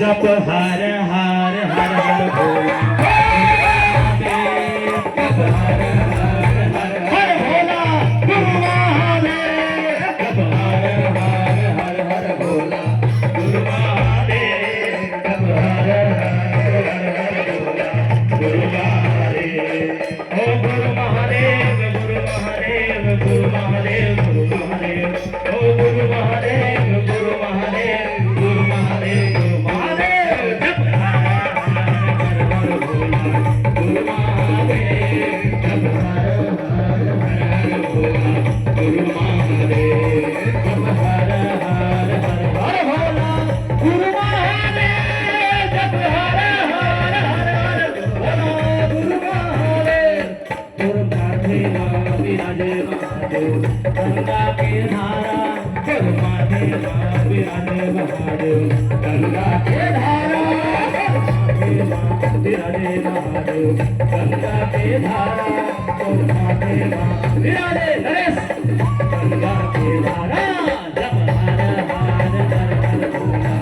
जप हर हर हर हर भोला जप हर हर हर हर भोला गुरु महादेव जप हर हर हर हर भोला गुरु महादेव जप हर हर हर हर भोला गुरु महादेव ओ गुरु महादेव गुरु महादेव गुरु महादेव गुरु महादेव ओ गुरु महादेव गुरु महादेव गुरु महादेव गंगा के धारा माथे विराजे महादेव गंगा के धारा विराजे महादेव गंगा के धारा माथे विराजे नरेश गंगा के धारा जप हर हर हर हर भोला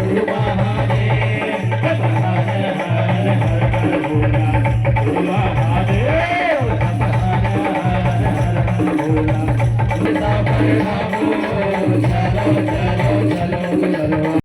गुरु महादेव जप हर हर हर हर भोला गुरु महादेव जप हर हर हर हर भोला